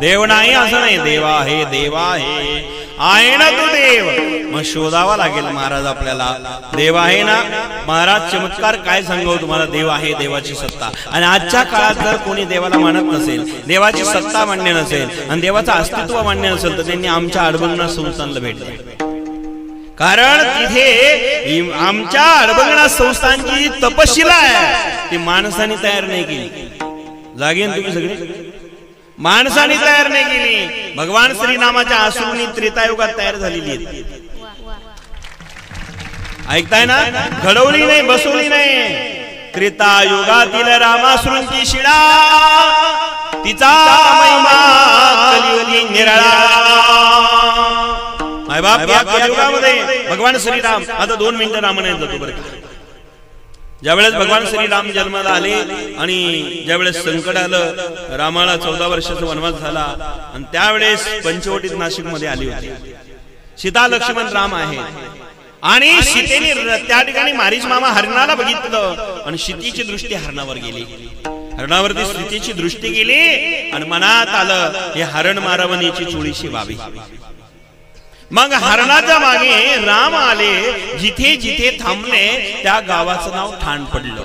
देव नाही असं नाही, देवा आहे, देवा आहे, आहे ना तू देव. मग शोधावा लागेल महाराज आपल्याला. देव आहे ना महाराज, चमत्कार काय सांगू तुम्हाला. देव आहे, देवाची सत्ता. आणि आजच्या काळात जर कोणी देवाला मानत नसेल, देवाची सत्ता मान्य नसेल आणि देवाचं अस्तित्व मान्य नसेल, तर त्यांनी आमच्या अडबंगना संस्थानला भेट द्या. कारण तिथे आमच्या अडबंगना संस्थानची तपशिला आहे ती माणसाने तयार नाही केली. जागेन तुम्ही सगळे, माणसाने तयार नाही केली. भगवान श्रीरामाच्या आसुनी त्रेतायुगात तयार झालेली आहे. ऐकताय ना, घडवली नाही, बसवली नाही. त्रेतायुगातील रामासुरूंची शिळा, तिचा महिमा कलियुगी निराळा. माय बाप, या कलियुगामध्ये भगवान श्रीराम, आता 2 मिनिटं रामायणात जातो बरं का. ज्यावेळेस भगवान श्रीराम जन्माला आले आणि ज्यावेळेस संकट आलं, रामाला 14 वर्षाचा वनवास झाला आणि त्यावेळेस पंचवटीत नाशिक मध्ये आली होती. सीता, लक्ष्मण, राम आहे आणि सीतेने त्या ठिकाणी मारीच मामा हरणाला बघितलं आणि सीतेची दृष्टी हरणावर गेली. हरणावरती सीतेची दृष्टी गेली आणि मनात आलं हे हरण मारावं, याची चोळीशी व्हावी. मग हरणाच्या मागे राम आले. जिथे जिथे थांबले त्या गावाचं नाव ठाण पडलं.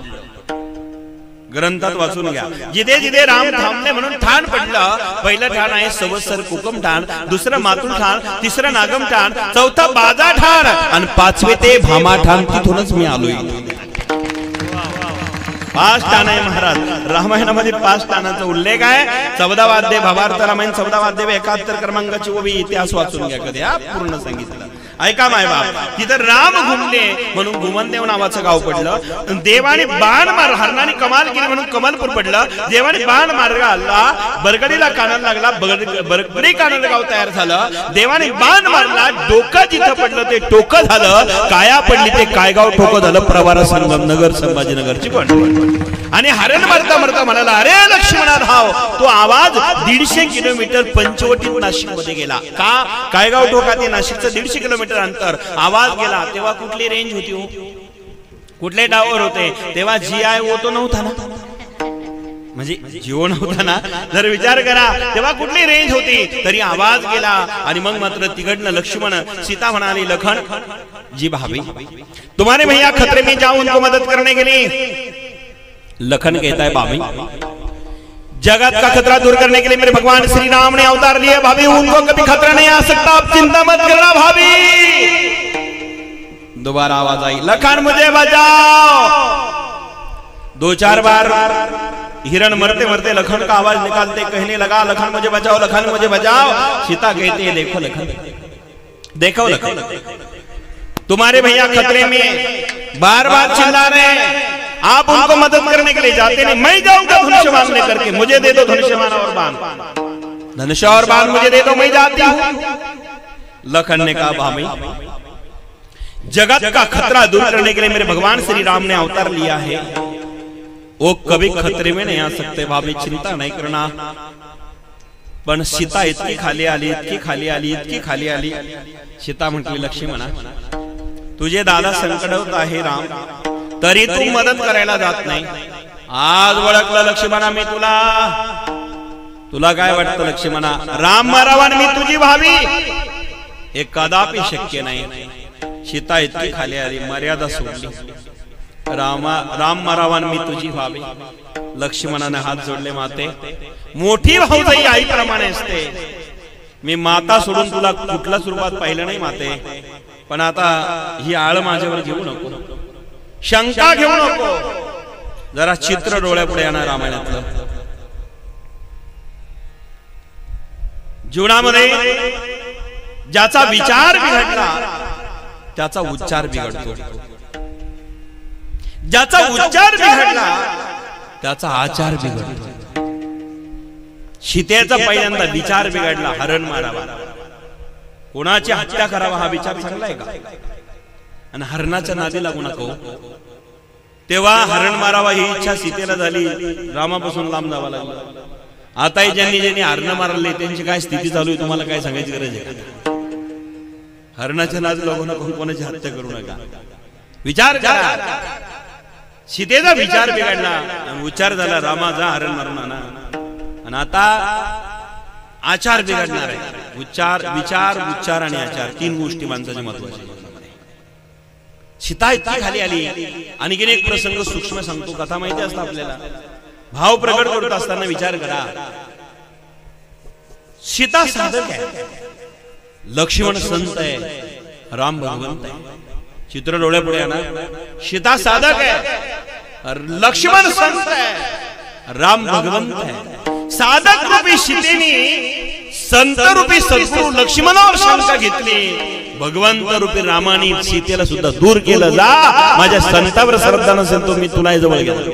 ग्रंथात वाचून घ्या, जिथे जिथे राम थांबले म्हणून ठाण पडलं. पहिलं ठाण आहे सवत्सर कोकम ठाण, दुसरं मातुल ठाण, तिसरं नागम ठाण, चौथं बाजा ठाण आणि 5वे ते भामा ठाण. तिथूनच मी आलोय. 5 ठाण आहे महाराज. रामायणामध्ये 5 ठाणाचा उल्लेख आहे. 14 वाद्य भावार्थ रामायण 14 वाद्य 71 क्रमांकाची ओवी. इतिहास वाचून घ्या कधी, पूर्ण सांगितलं. ऐका माय बाप, तिथं राम घुमले म्हणून घुमनदेव नावाचं गाव पडलं. देवाने बाण मार, हरणाने कमाल केली म्हणून कमालपूर पडलं. देवाने बाण मारला, बरगडीला कानाला लागला, बरगडी कानाला गाव तयार झालं. देवाने बाण मारला, डोकं जिथं पडलं ते टोकं झालं. काया पडली ते कायगाव ठोकं झालं. प्रवारा संगम नगर संभाजीनगरची पण. आणि हरण मारता मारता म्हणाला, अरे लक्ष्मणा धाव. तो आवाज 150 किलोमीटर पंचवटीत नाशिक मध्ये गेला. का? कायगाव ठोका ते नाशिकचं 150 किलोमीटर अंतर. आवाज गेला तेव्हा कुठली रेंज होती हो, कुठले टावर होते तेव्हा? GI तो नव्हता ना, म्हणजे जिओ नव्हता ना. जर विचार करा तेव्हा कुठली रेंज होती. तरी आवाज गेला आणि मग मात्र तिकडनं लक्ष्मण, सीता म्हणाली, लखन जी भाभी तुम्हारे भैया खतरे में जाओ, उनको मदद करने के लिए. लखन कहता है, भाभी जगत का खतरा दूर करने के लिए मेरे भगवान श्री राम ने अवतार लिया. भाभी उनको कभी खतरा नहीं आ सकता, आप चिंता मत करना भाभी. दोबारा आवाज आई, लखन मुझे बचाओ. 2-4 बार हिरण मरते मरते लखन का आवाज निकालते कहने लगा, लखन मुझे बचाओ, लखन मुझे बचाओ. सीता कहती है, देखो लखन, देखो लखन, तुम्हारे भैया खतरे में बार बार चिल्ला रहे हैं. आप उनको मदद करने के लिए जाते नहीं, मैं जाऊंगा धनुष बाण लेकर के. मुझे दे दो धनुष बाण और बाण, धनुष और बाण मुझे दे दो, मैं जाती हूं. लखन ने कहा, भाभी जगत का खतरा दूर करने के लिए मेरे भगवान श्री राम ने अवतार लिया है, वो कभी खतरे में नहीं आ सकते. भाभी चिंता नहीं करना. पण सीता इतकी खाली आली, इतकी खाली आली, इतकी खाली आली. सीता म्हटली, लक्ष्मणा तुझे दादा संकटात आहे राम, तरी तू मदत करायला जात नाही. आज ओळखलं लक्ष्मणा मी तुला. तुला काय वाटतं लक्ष्मणा, राम मारावा मी तुझी भावी? हे कदापि शक्य नाही. सीता इतकी खाली आली, मर्यादा सोडली. राम मारावा मी तुझी भावी. लक्ष्मणाने हात जोडले, माते मोठी भाऊजाई आईप्रमाणे असते. मी माता सोडून तुला कुठल्याच रूपात पाहिलं नाही माते. पण आता ही आळ माझ्यावर घेऊ नको, शंका घेऊ नको. जरा चित्र डोळ्यापुढे येणार रामायणातलं. जीवनामध्ये ज्याचा विचार बिघडला त्याचा उच्चार बिघडतो, ज्याचा उच्चार बिघडला त्याचा आचार बिघडतो. सीतेचा पहिल्यांदा विचार बिघडला, हरण मारावा, कोणाची हत्या करावा हा विचार चांगला आहे का? आणि हरणाच्या नादी लागू नको. तेव्हा हरण मारावा ही इच्छा सीतेला झाली, रामापासून लांब जावं लागलं. आता ज्यांनी ज्यांनी हरण मारले त्यांची काय स्थिती चालू आहे तुम्हाला काय सांगायची गरज आहे? हरणाच्या नादी लागू नको, कोणाची हत्या करू नका. विचार करा. सीतेचा विचार बिघडला आणि उच्चार झाला, रामा जा हरण मारून आणा. आणि आता आचार बिघडणार आहे. विचार उच्चार आणि आचार तीन गोष्टी माणसाच्या महत्त्वाच्या. सीता इतकी खाली आली. आणि एक प्रसंग सूक्ष्म सांगतो, कथा माहिती असतं आपल्याला. भाव प्रकट करत असताना विचार करा. सीता साधक आहे, लक्ष्मण संत आहे, राम भगवंत आहे. चित्र डोळ्यापुढे आहे ना. सीता साधक आहे, लक्ष्मण संत आहे, राम भगवंत आहे. साधक रूपी सीतेने संत रूपी सद्गुरु लक्ष्मणावर शंका घेतली. भगवंत रूपी रामाने सीतेला सुद्धा दूर केलं. जा, माझ्या संतावर श्रद्धा नसेल तो मी तुला जवळ घेतो.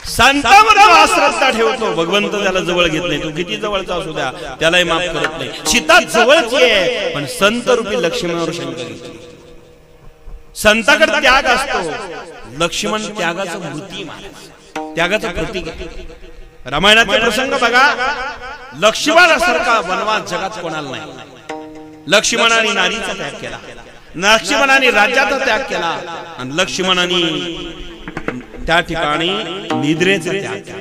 संतावर श्रद्धा ठेवतो, भगवंत त्याला जवळ घेत नाही. तो किती जवळचा असू द्या, त्यालाही माफ करत नाही. सीता जवळची आहे, पण संत रूपी लक्ष्मणावर शंका घेतली. संताकडे त्याग असतो, लक्ष्मण त्यागाचं मूर्ती महाराज, त्यागाचं प्रतीक आहे. रामायणाचा प्रसंग बघा. लक्ष्मणासारखा वनवास जगात कोणाला नाही. लक्ष्मणाने नारीचा त्याग केला, लक्ष्मणाने राज्याचा त्याग केला, आणि लक्ष्मणाने त्या ठिकाणी निद्रेचा त्याग केला.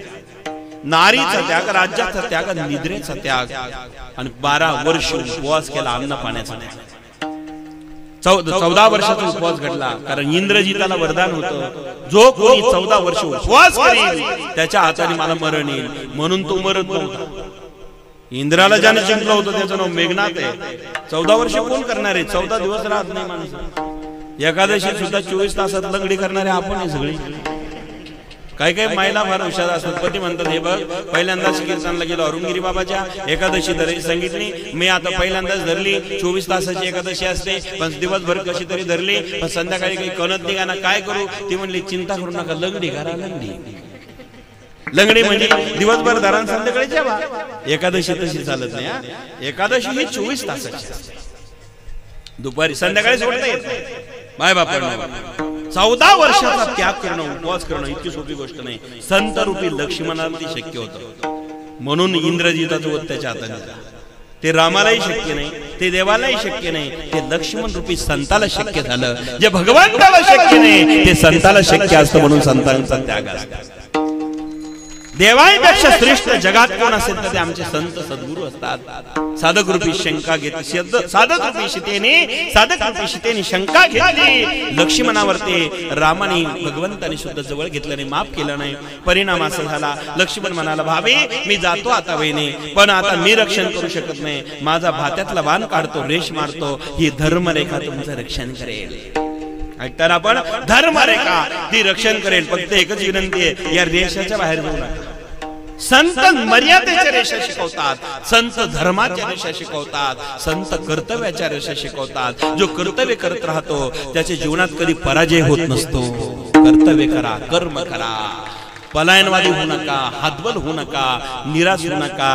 नारीचा त्याग, राज्याचा त्याग, निद्रेचा त्याग, आणि 12 वर्ष उपवास केला, अन्न पाण्याचा त्याग. 14 वर्षाचा उपवास घडला. कारण इंद्रजिताला वरदान होतं, जो कोणी 14 वर्ष उपवास करेल त्याच्या हाताने मला मरण येईल. म्हणून तो मरत नव्हता. इंद्राला ज्याने जिंकलं होतं त्याचं नाव मेघनाथ आहे. 14 वर्ष कोण करणार आहे? 14 दिवस राहत नाही माणसं. एकादशी सुद्धा 24 तासात लंगडी करणारे आपण आहे सगळी. काही काही महिला फार हुशार असतात. पती म्हणतात, हे बघ, पहिल्यांदाच कीर्तनला गेलो, अरुणगिरी बाबाच्या एकादशी धरायची सांगितली. मी आता पहिल्यांदाच धरली. 24 तासाची एकादशी असते, पण दिवसभर कशी तरी धरली, पण संध्याकाळी काही कळत नाही ना, काय करू? ती म्हणली, चिंता करू नका, लंगडी करा. लंगडी म्हणजे दिवसभर धरा, संध्याकाळी जेवा. एकादशी तशी चालत नाही. एकादशी ही 24 तासाची असते. दुपारी संध्याकाळी सोडता येत नाही. बाय बापा, 14 वर्षाचा त्याग करणं, उपवास करणं इतकी सोपी गोष्ट नाही. संत रूपी लक्ष्मणाला ती शक्य होतं. म्हणून इंद्रजिताचं वध त्याच्या हाताने. ते रामालाही शक्य नाही, ते देवालाही शक्य नाही, ते लक्ष्मण रूपी संताला शक्य झालं. जे भगवंताला शक्य नाही ते संताला शक्य असतं. म्हणून संतांचा त्याग असतो. देवाईपेक्षा श्रेष्ठ जगात कोण असेल तर ते आमचे संत सद्गुरू असतात. साधक रूपी शंका घेतली, साधक रूपी सीतेने शंका घेतली लक्ष्मणावर. ते रामाने भगवंताने सुद्धा जवळ घेतलं नाही, माफ केलं नाही. परिणाम असा झाला, लक्ष्मण म्हणाला, भावे मी जातो आता वहिनी, पण आता मी रक्षण करू शकत नाही. माझा भात्यातला बाण काढतो, रेष मारतो, ही धर्मरेखा तुमचं रक्षण करेल. ऐकतार आपण, धर्मरेखा ती रक्षण करेल. फक्त एकच विनंती आहे, या रेषाच्या बाहेर जाऊ नका. संत मर्यादेच्या रेषा शिकवतात, संत धर्माच्या रेषा शिकवतात, संत कर्तव्याच्या रेषा शिकवतात. जो कर्तव्य करत राहतो त्याच्या जीवनात कधी पराजय होत नसतो. कर्तव्य करा, कर्म करा, पलायनवादी होऊ नका, हातबल होऊ नका, निराश होऊ नका.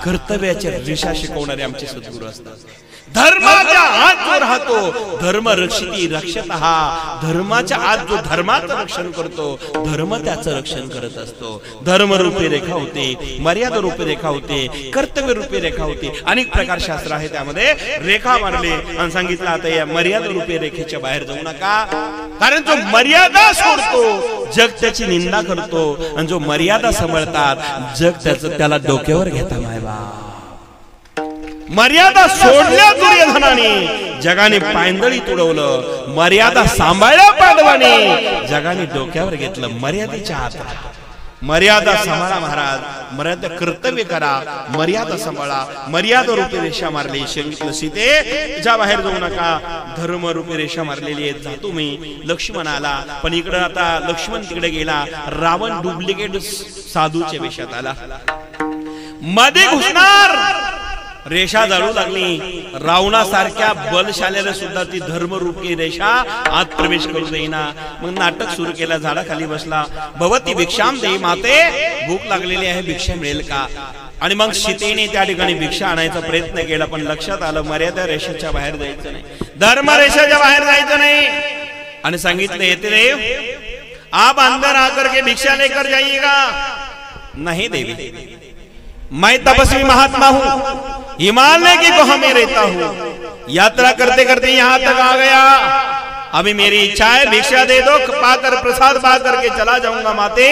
कर्तव्याच्या रेषा शिकवणारे आमचे सद्गुरू असतात. धर्माच्या आत जो राहतो, धर्म रक्षिती रक्षतः, धर्माच्या आत जो धर्माचं रक्षण करतो, धर्म त्याचं रक्षण करत असतो. धर्म रूपी रेखा होते, मर्यादा रूपी रेखा होते, कर्तव्य रूपी रेखा होते. अनेक प्रकार शास्त्र आहे, त्यामध्ये रेखा मारले आणि सांगितलं, आता या मर्यादा रूपी रेखेच्या बाहेर जाऊ नका. कारण जो मर्यादा सोडतो जग त्याची निंदा करतो, आणि जो मर्यादा सांभाळतात जग त्याला डोक्यावर घेता. मायबा, मर्यादा सोडल्या दुर्योधनाने जगाने पायंदळी तुडवलं, मर्यादा सांभाळल्या पांडवाने जगाने डोक्यावर घेतलं. मर्यादेच्या हात, मर्यादा सांभाळा महाराज, मर्यादा कर्तव्य करा, मर्यादा सांभाळा. मर्यादा रूपी रेषा मारली. सांगितलं, सीते ज्या बाहेर जाऊ नका, धर्म रूपी रेषा मारलेली आहे, जातो मी. लक्ष्मण आला, पण इकडे आता लक्ष्मण तिकडे गेला. रावण डुप्लिकेट साधूच्या वेशात आला, मध्ये घुसणार. रेषा जाळू लागली. रावणासारख्या बलशाल्याला सुद्धा ती धर्मरूपी रेषा आत प्रवेश करू देईना. मग नाटक सुरू केलं, झाडाखाली बसला. भवती भिक्षाम देई माते, भूक लागलेली आहे, भिक्षा मिळेल का? आणि मग सीतेने त्या ठिकाणी भिक्षा आणायचा प्रयत्न केला, पण लक्षात आलं मर्यादा रेषेच्या बाहेर जायचं नाही, धर्म रेषेच्या बाहेर जायचं नाही. आणि सांगितलं, येते देव, आप अंदर आकर के भिक्षा लेकर जाइएगा. नहीं देवी, मैं तपस्वी महात्मा हूं, हिमालय की गुहा में रहता हूं, यात्रा करते करते यहां तक आ गया. अभी मेरी इच्छा है भिक्षा दे दो, पाकर प्रसाद पा करके चला जाऊंगा माते,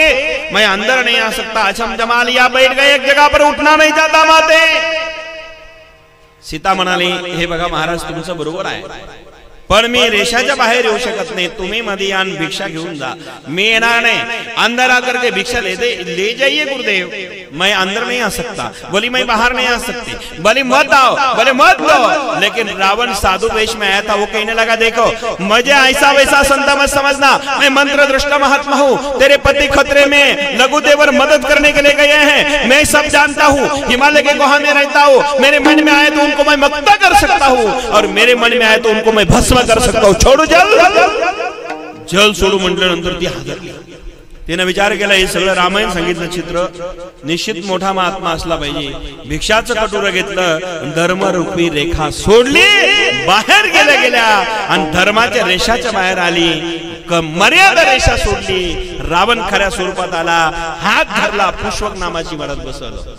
मैं अंदर नहीं आ सकता। अचम जमा लिया, बैठ गए एक जगह पर, उठना नहीं जाता माते। सीता म्हणाली, हे बघा महाराज तुमचं बरोबर आहे, पण मी रेषाच्या बाहेर येऊ शकत नाही, तुम्ही मध्ये यान भिक्षा घेऊन जा, मी येणार नाही, अंदर आकर के भिक्षा ले जाइए गुरुदेव, मैं अंदर नहीं आ सकता। बोली मैं बाहर नहीं आ सकती। बोली मत आओ, बोले मत दो। लेकिन रावण साधु वेश में आया था, वो कहने लगा देखो मुझे ऐसा वैसा संत मत समझना, मैं मंत्र दृष्टा महात्मा हूँ, तेरे पति खतरे में, लघुदेवर मदद करने के लिए गए हैं, मैं सब जानता हूँ, हिमालय के गुहा में रहता हूँ, मेरे मन में आए तो उनको मैं मक्ता कर सकता हूँ, और मेरे मन में आए तो उनको मैं भस्म कर सकता हूँ, छोड़ो जल। जल सोडू म्हटल्यानंतर ती हादरली। तिने विचार केला हे सगळं रामायण सांगितलं चित्र निश्चित मोठा महात्मा असला पाहिजे। भिक्षाचं कटोरं घेतलं, धर्मरूपी रेखा सोडली, बाहेर गेल्या आणि धर्माच्या रेषाच्या बाहेर आली, मर्यादा रेषा सोडली। रावण खऱ्या स्वरूपात आला, हात धरला, पुष्पक नामाची इमारत बसवलं,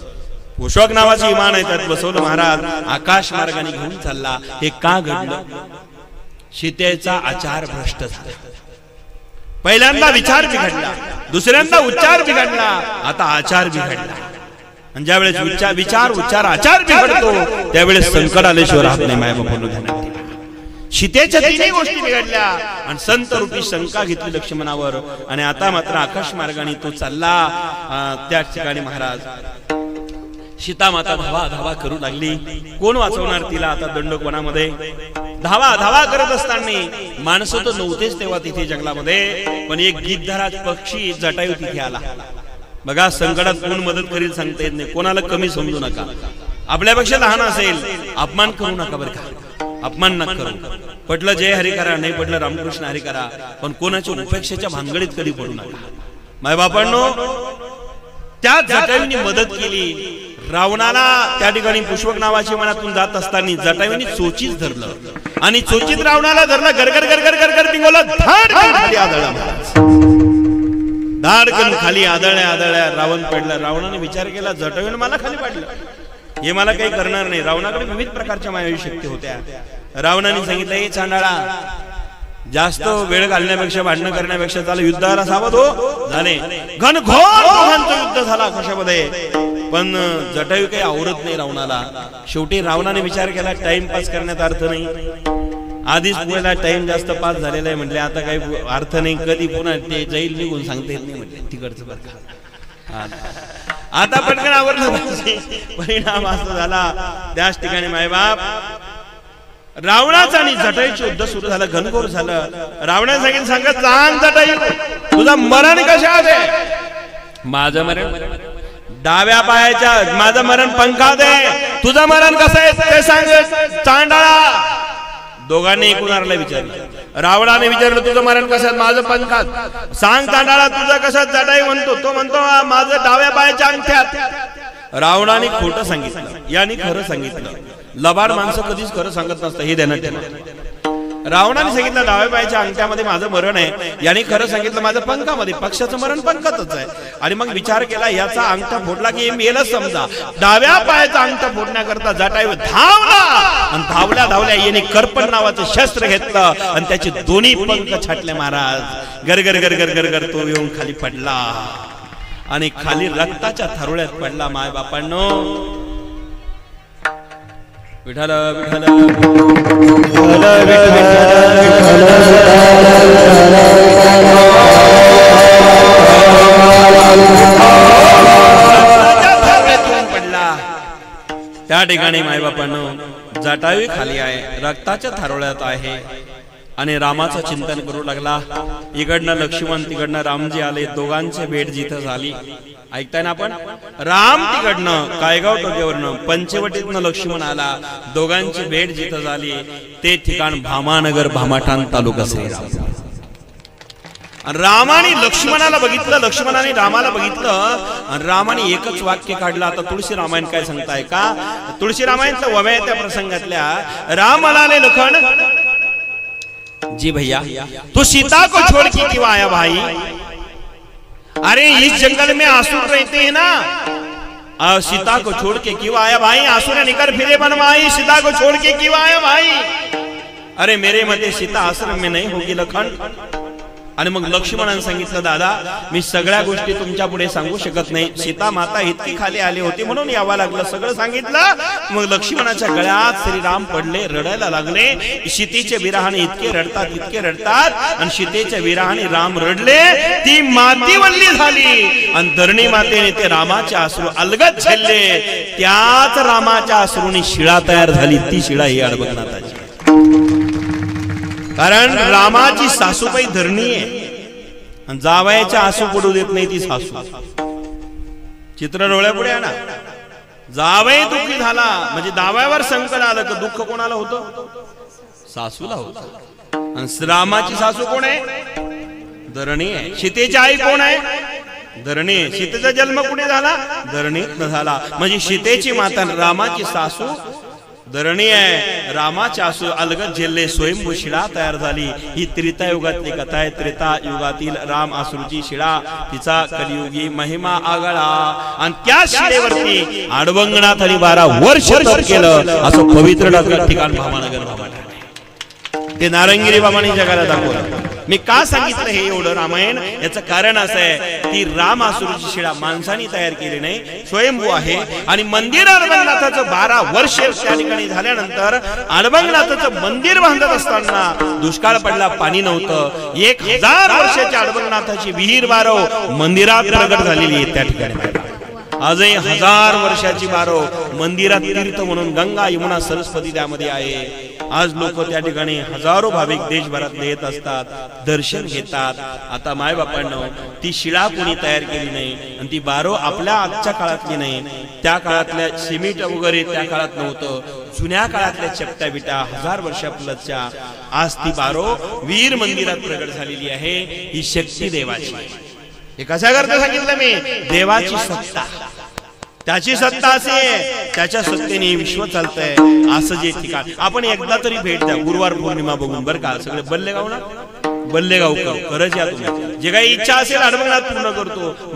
पुष्पक नावाची इमान आहे त्यात बसवलं महाराज, आकाश मार्गाने घेऊन चालला। हे का घडलं? सीतेचा आचार भ्रष्ट झाला। पहिल्यांदा विचार बिघडला, दुसऱ्यांदा उच्चार बिघडला, आता आचार बिघडला। आणि ज्यावेळेस विचार उच्चार आचार बिघडतो त्यावेळेस संकट आल्याशिवाय राहत नाही। मायबापांनो ध्यानात ठेवा, सीतेच्या तिन्ही गोष्टी बिघडल्या आणि संत रूपी शंका घेतली लक्ष्मणावर, आणि आता मात्र आकाश मार्गाने तो चालला। त्या ठिकाणी महाराज सीता माता धावा धावा करू लागली, कोण वाचवणार तिला आता दंडकवनामध्ये? धावा धावा करत असताना माणसं तर नव्हतेच तेव्हा तिथे जंगलामध्ये, पण एक गिद्धराज पक्षी जटायू तिथे आला। बघा संकटात कोण मदत करील सांगता येत नाही, कोणाला कमी समजू नका, आपल्यापेक्षा लहान असेल अपमान करू नका बरं का, अपमान नका करू, पटलं जय हरी करा, नाही पटलं रामकृष्ण हरी करा, पण कोणाच्या उपेक्षेच्या भानगडीत कधी पडू नका। मायबापांनो त्या जटायूंनी मदत केली रावणाला। त्या ठिकाणी पुष्पक नावाची मनातून जात असताना जटायूंनी चोचीच धरलं आणि चोचीत रावणाला धरलं, गरगर गरगर गरगर पिंगवलं, धाडकन खाली आदळला महाराज, धाडकन खाली आदळल्या रावण पडला। रावणाने विचार केला जटायूने मला खाली पाडलं, हे मला काही करणार नाही। रावणाकडे विविध प्रकारच्या मायावी शक्ती होत्या। रावणाने सांगितलं हे चांडाळा, जास्त वेळ घालण्यापेक्षा भांडण करण्यापेक्षा चाल युद्धाला सावध हो। झाले घनघोर दोघांचं युद्ध झाला आकाशामध्ये, पण जटायू काही आवरत नाही रावणाला। शेवटी रावणाने विचार केला टाइमपास करण्यात अर्थ नाही, आधीच पुण्याला टाइम जास्त पास झालेला आहे, म्हटले आता काही अर्थ नाही, कधी पुन्हा ते जाईल निघून सांगता येत नाही, म्हटले तिकडचं बरं का, आता पटकन आवरलं पाहिजे। परिणाम असा झाला, त्याच ठिकाणी मायबाप रावणाचं आणि जटायूचं युद्ध सुरू झालं, घनघोर झालं। रावणाने सांगत सांग जटायू तुझं मरण कशात आहे? माझं मरण डाव्या पायाच्या, माझं मरण पंखात आहे, तुझं मरण कसं आहे ते सांग चांडाळा। दोघांनी एकूणाला विचारलं, रावणाने विचारलं तुझं मरण कसं? माझं पंखात। सांग चांडाळा तुझं कसं? जटायू म्हणतो, तो म्हणतो माझं डाव्या पायाच्या अंगठ्यात। रावणाने खोटं सांगितलं, याने खरं सांगितलं। लबाड माणसं कधीच खरं सांगत नसतं, हे ध्यानात ठेवा। रावणाने सांगितलं डाव्या पायाच्या अंगठ्यामध्ये माझं मरण आहे, याने खरं सांगितलं माझं पंखामध्ये, पक्षाचं मरण पंखातच आहे। आणि मग विचार केला याचा अंगठा फोडला की मेलच समजा। डाव्या पायाचा अंगठा फोडण्याकरता जटायू धावला आणि धावल्या धावल्या याने करपण नावाचं शस्त्र घेतलं आणि त्याचे दोन्ही पंख छाटले महाराज। गरगर गरगर गरगर तो येऊन खाली पडला आणि खाली रक्ताच्या थारोळ्यात पडला। माय बापांनो विठ्ठल विठ्ठल पडला। त्या ठिकाणी मायबापांनो जटायू खाली आहे, रक्ताच्या थारोळ्यात आहे आणि रामाचं चिंतन करू लागला। इकडनं लक्ष्मण तिकडनं रामजी आले, दोघांचे भेट जिथं झाली ऐकताय ना आपण, राम तिकडनं कायगाव टोक्यावरनं पंचवटीतनं लक्ष्मण आला, दोघांची भेट जिथं झाली ते ठिकाण भामानगर भामाठाण तालुका श्रीराम। रामाने लक्ष्मणाला बघितलं, लक्ष्मणाने रामाला बघितलं आणि रामाने एकच वाक्य काढलं। आता तुळशी रामायण काय सांगताय का? तुळशी रामायणच्या वव्याच्या प्रसंगातल्या राम म्हणाले लखन जी भैया तू सीता को छोड़ के क्यों आया भाई? अरे इस जंगल में आसुर रहते हैं ना, सीता को छोड़ के क्यों आया भाई? आसुर निकर फिरे बनवाई, सीता को छोड़ के क्यों आया भाई? अरे मेरे मते सीता आश्रम में नहीं होगी लखन। आणि मग लक्ष्मणाने सांगितलं दादा मी सगळ्या गोष्टी तुमच्या पुढे सांगू शकत नाही, सीता माता इतकी खाली आली होती म्हणून यावं लागलं, सगळं सांगितलं। मग लक्ष्मणाच्या गळ्यात श्रीराम पडले, रडायला लागले। सीतेच्या विरहाने इतके रडतात आणि सीतेच्या विरहाने राम रडले, ती मातीवल्ली झाली आणि धरणी मातेने ते रामाचे अश्रू अलगद झेलले। त्याच रामाच्या अश्रूंनी शिळा तयार झाली, ती शिळा ही अडबगनाथाची। कारण रामाची सासूबाई धरणी आहे, जावयाच्या आसू पडू देत नाही ती सासू। चित्र डोळ्यापुढे आहे ना, जावई दुःखी झाला म्हणजे दाव्यावर संकट आलं तर दुःख कोणाला होतं? सासूला होतं। आणि रामाची सासू कोण आहे? धरणी आहे। सीतेची आई कोण आहे? धरणी आहे। सीतेचा जन्म कुठे झाला? धरणीत झाला। म्हणजे सीतेची माता रामाची सासू धरणी आहे। रामाच्या आसू अलगद झेलले, स्वयंभू शिळा तयार झाली। ही त्रेतायुगातली कथा आहे। त्रेता युगातील राम आसरूची शिळा, तिचा कलियुगी महिमा आगळा। आणि त्या शिळेवरती अडबंगनाथ आणि 12 वर्ष तप केलं, असं पवित्र ठिकाण भामानगर बाबा ते नारंगिरी बाबांनी जगाला दाखवलं। मी का सांगितलं हे एवढं रामायण? याचं कारण असं आहे की राम आसुरीची शिळा माणसाने तयार केली नाही, स्वयंभू आहे। आणि मंदिर अडबंगनाथाचं 12 वर्ष त्या ठिकाणी झाल्यानंतर अडबंगनाथाचं मंदिर बांधत असताना दुष्काळ पडला, पाणी नव्हतं। 1000 वर्षाच्या अडबंगनाथाची विहीर बारो मंदिरात प्रगट झालेली आहे त्या ठिकाणी। आजही 1000 वर्षाची बारो मंदिरात तीर्थ म्हणून गंगा यमुना सरस्वती त्यामध्ये आहे। आज लोक त्या ठिकाणी हजारो भाविक देशभरात येत असतात, दर्शन घेतात। आता माय बापांनो ती शिळा कोणी तयार केली नाही आणि ती बारो आपल्या आजच्या काळातली नाही, त्या काळातल्या सिमेंट वगैरे त्या काळात नव्हतं, जुन्या काळातल्या चपट्या बिटा 1000 वर्षापूर्वीच्या आज ती बारो वीर मंदिरात प्रगट झालेली आहे। ही शक्ती देवाची। हे कशा करता सांगितलं मी? देवाची सत्ता, त्याची सत्ता असे, त्याच्या सत्तेने विश्व चालतंय असं जे ठिकाण। आपण एकदा तरी भेट द्या गुरुवार पौर्णिमा बघून, बरं का? सगळे बल्लेगाव ना, बल्लेगाव खरंच या तुम्ही, जे काही इच्छा असेल अडबंगनाथ पूर्ण करतो।